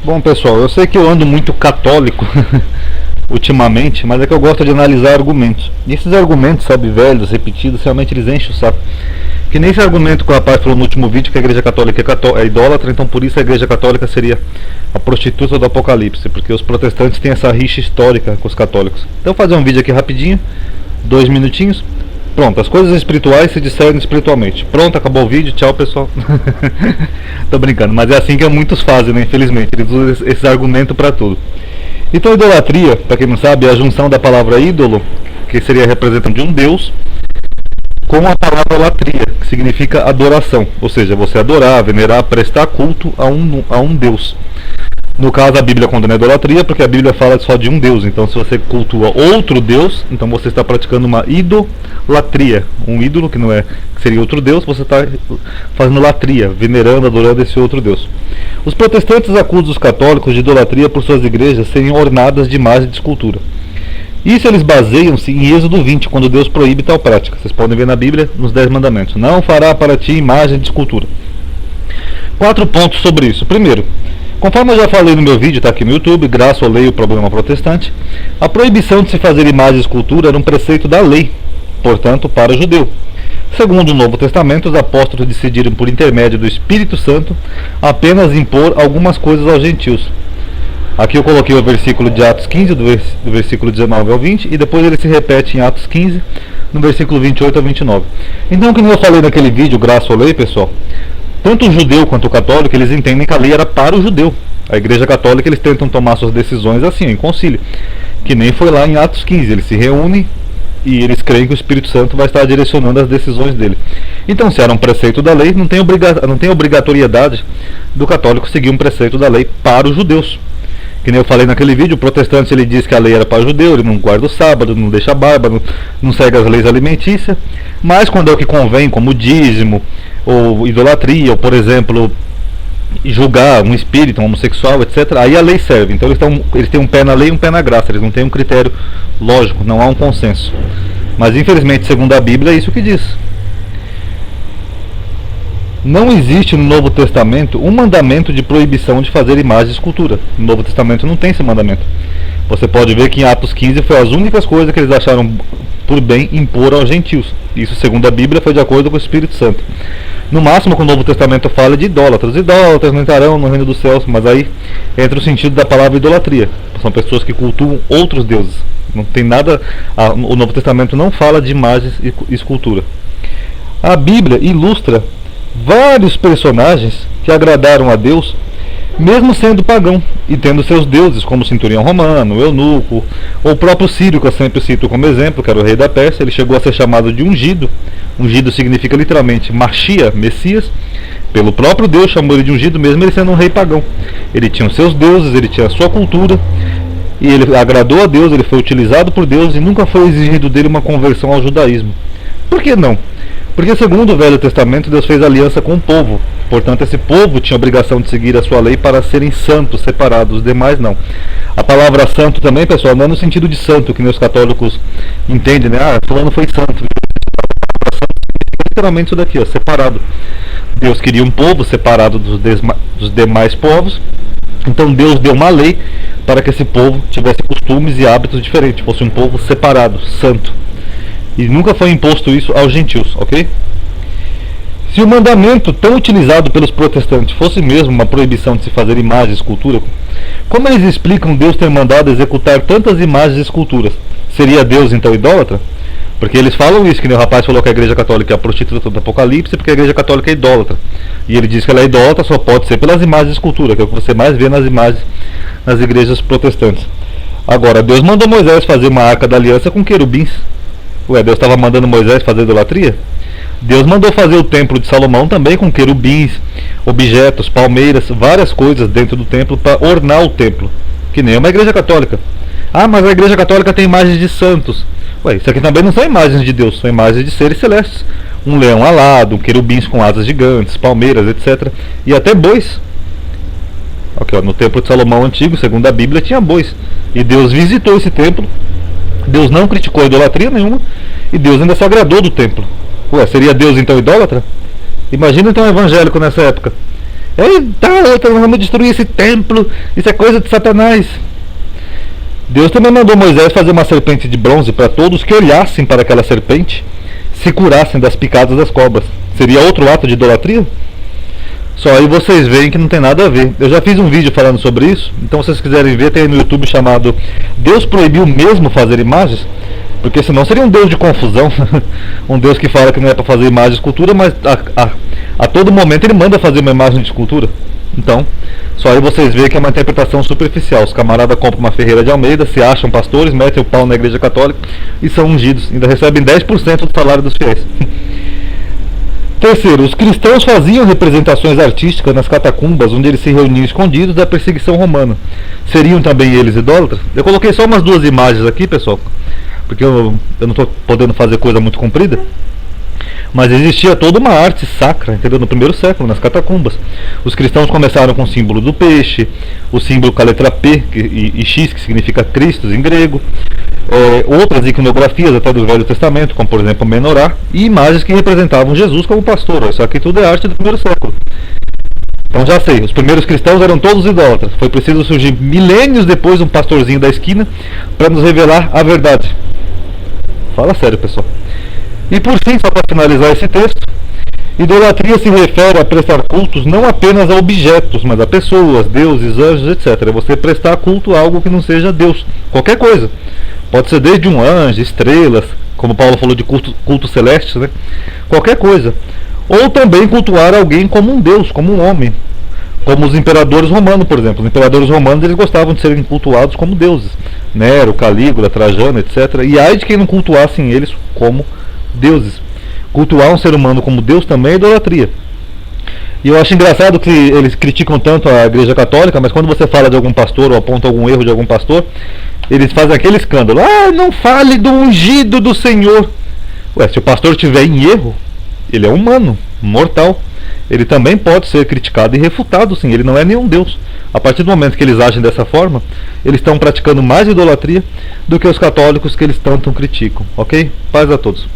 Bom, pessoal, eu sei que eu ando muito católico ultimamente, mas é que eu gosto de analisar argumentos. E esses argumentos, sabe, velhos, repetidos, realmente eles enchem o saco. Que nem esse argumento que o rapaz falou no último vídeo, que a igreja católica é idólatra, então por isso a igreja católica seria a prostituta do Apocalipse, porque os protestantes têm essa rixa histórica com os católicos. Então vou fazer um vídeo aqui rapidinho, 2 minutinhos. Pronto, as coisas espirituais se discernem espiritualmente. Pronto, acabou o vídeo, tchau pessoal. Tô brincando, mas é assim que muitos fazem, né? Infelizmente, eles usam esse argumento para tudo. Então, idolatria, para quem não sabe, é a junção da palavra ídolo, que seria a representação de um deus, com a palavra latria, que significa adoração. Ou seja, você adorar, venerar, prestar culto a um deus. No caso, a Bíblia condena a idolatria, porque a Bíblia fala só de um Deus. Então, se você cultua outro Deus, então você está praticando uma idolatria. Um ídolo que não é, que seria outro Deus, você está fazendo latria, venerando, adorando esse outro Deus. Os protestantes acusam os católicos de idolatria por suas igrejas serem ornadas de imagens de escultura. Isso eles baseiam-se em Êxodo 20, quando Deus proíbe tal prática. Vocês podem ver na Bíblia, nos 10 mandamentos. Não fará para ti imagem de escultura. 4 pontos sobre isso. Primeiro, conforme eu já falei no meu vídeo, está aqui no YouTube, Graça ou Lei, o Problema Protestante, a proibição de se fazer imagem de escultura era um preceito da lei, portanto, para o judeu. Segundo o Novo Testamento, os apóstolos decidiram, por intermédio do Espírito Santo, apenas impor algumas coisas aos gentios. Aqui eu coloquei o versículo de Atos 15, do versículo 19 ao 20, e depois ele se repete em Atos 15, no versículo 28 ao 29. Então, como eu falei naquele vídeo, Graça ou Lei, pessoal, tanto o judeu quanto o católico, eles entendem que a lei era para o judeu. A igreja católica, eles tentam tomar suas decisões assim, em concílio, que nem foi lá em Atos 15, eles se reúnem e eles creem que o Espírito Santo vai estar direcionando as decisões dele. Então, se era um preceito da lei, não tem obrigatoriedade do católico seguir um preceito da lei para os judeus. Que nem eu falei naquele vídeo, o protestante ele diz que a lei era para o judeu, ele não guarda o sábado, não deixa barba, não segue as leis alimentícias, mas quando é o que convém, como dízimo, ou idolatria, ou por exemplo, julgar um espírito, um homossexual, etc., aí a lei serve. Então eles têm um pé na lei e um pé na graça, eles não têm um critério lógico, não há um consenso. Mas infelizmente, segundo a Bíblia, é isso que diz. Não existe no Novo Testamento um mandamento de proibição de fazer imagem de escultura. No Novo Testamento não tem esse mandamento. Você pode ver que em Atos 15 foi as únicas coisas que eles acharam por bem impor aos gentios. Isso, segundo a Bíblia, foi de acordo com o Espírito Santo. No máximo, que o Novo Testamento fala de idólatras. Idólatras não entrarão no reino dos céus, mas aí entra o sentido da palavra idolatria. São pessoas que cultuam outros deuses. Não tem nada. O Novo Testamento não fala de imagens e escultura. A Bíblia ilustra vários personagens que agradaram a Deus, mesmo sendo pagão e tendo seus deuses, como o centurião romano, o eunuco, ou o próprio Círio, que eu sempre cito como exemplo, que era o rei da Pérsia. Ele chegou a ser chamado de ungido. Ungido significa literalmente Machia, Messias. Pelo próprio Deus chamou ele de ungido, mesmo ele sendo um rei pagão. Ele tinha os seus deuses, ele tinha a sua cultura, e ele agradou a Deus, ele foi utilizado por Deus, e nunca foi exigido dele uma conversão ao judaísmo. Por que não? Porque segundo o Velho Testamento, Deus fez aliança com o povo. Portanto, esse povo tinha a obrigação de seguir a sua lei para serem santos, separados. Os demais não. A palavra santo também, pessoal, não é no sentido de santo, que os católicos entendem, né? Ah, fulano foi santo. A palavra santo significa literalmente isso daqui, ó, separado. Deus queria um povo separado dos demais povos. Então Deus deu uma lei para que esse povo tivesse costumes e hábitos diferentes. Fosse um povo separado, santo. E nunca foi imposto isso aos gentios, ok? Se o mandamento tão utilizado pelos protestantes fosse mesmo uma proibição de se fazer imagens e escultura, como eles explicam Deus ter mandado executar tantas imagens e esculturas? Seria Deus então idólatra? Porque eles falam isso, que nem o rapaz falou que a igreja católica é a prostituta do Apocalipse, porque a igreja católica é idólatra. E ele diz que ela é idólatra só pode ser pelas imagens de escultura, que é o que você mais vê nas imagens nas igrejas protestantes. Agora, Deus mandou Moisés fazer uma arca da aliança com querubins. Ué, Deus estava mandando Moisés fazer idolatria? Deus mandou fazer o templo de Salomão também com querubins, objetos, palmeiras, várias coisas dentro do templo para ornar o templo. Que nem uma igreja católica. Ah, mas a igreja católica tem imagens de santos. Ué, isso aqui também não são imagens de Deus, são imagens de seres celestes. Um leão alado, querubins com asas gigantes, palmeiras, etc. E até bois. Aqui, ó, no templo de Salomão antigo, segundo a Bíblia, tinha bois. E Deus visitou esse templo. Deus não criticou a idolatria nenhuma, e Deus ainda se agradou do templo. Ué, seria Deus então idólatra? Imagina então um evangélico nessa época. Eita, nós vamos destruir esse templo, isso é coisa de Satanás. Deus também mandou Moisés fazer uma serpente de bronze para todos que olhassem para aquela serpente se curassem das picadas das cobras. Seria outro ato de idolatria? Só aí vocês veem que não tem nada a ver. Eu já fiz um vídeo falando sobre isso, então se vocês quiserem ver, tem aí no YouTube chamado Deus proibiu mesmo fazer imagens? Porque senão seria um Deus de confusão. Um Deus que fala que não é para fazer imagem de escultura, mas a todo momento ele manda fazer uma imagem de escultura. Então, só aí vocês veem que é uma interpretação superficial. Os camaradas compram uma Ferreira de Almeida, se acham pastores, metem o pau na igreja católica e são ungidos. Ainda recebem 10% do salário dos fiéis. Terceiro, os cristãos faziam representações artísticas nas catacumbas onde eles se reuniam escondidos da perseguição romana. Seriam também eles idólatras? Eu coloquei só umas duas imagens aqui, pessoal, porque eu não estou podendo fazer coisa muito comprida. Mas existia toda uma arte sacra, entendeu? No primeiro século, nas catacumbas. Os cristãos começaram com o símbolo do peixe, o símbolo com a letra P e X, que significa Cristo em grego, outras iconografias até do Velho Testamento, como por exemplo menorá, e imagens que representavam Jesus como pastor. Isso aqui tudo é arte do primeiro século. Então já sei, os primeiros cristãos eram todos idólatras. Foi preciso surgir milênios depois um pastorzinho da esquina para nos revelar a verdade. Fala sério, pessoal. E por fim, só para finalizar esse texto, idolatria se refere a prestar cultos não apenas a objetos, mas a pessoas, deuses, anjos, etc. É você prestar culto a algo que não seja Deus, qualquer coisa. Pode ser desde um anjo, estrelas, como Paulo falou de culto celeste, né? Qualquer coisa. Ou também cultuar alguém como um Deus, como um homem. Como os imperadores romanos, por exemplo. Os imperadores romanos eles gostavam de serem cultuados como deuses. Nero, Calígula, Trajano, etc. E ai de quem não cultuassem eles como deuses. Cultuar um ser humano como Deus também é idolatria. E eu acho engraçado que eles criticam tanto a Igreja Católica, mas quando você fala de algum pastor ou aponta algum erro de algum pastor, eles fazem aquele escândalo. Não fale do ungido do Senhor. Ué, se o pastor estiver em erro, ele é humano, mortal. Ele também pode ser criticado e refutado, sim. Ele não é nenhum Deus. A partir do momento que eles agem dessa forma, eles estão praticando mais idolatria do que os católicos que eles tanto criticam. Ok? Paz a todos.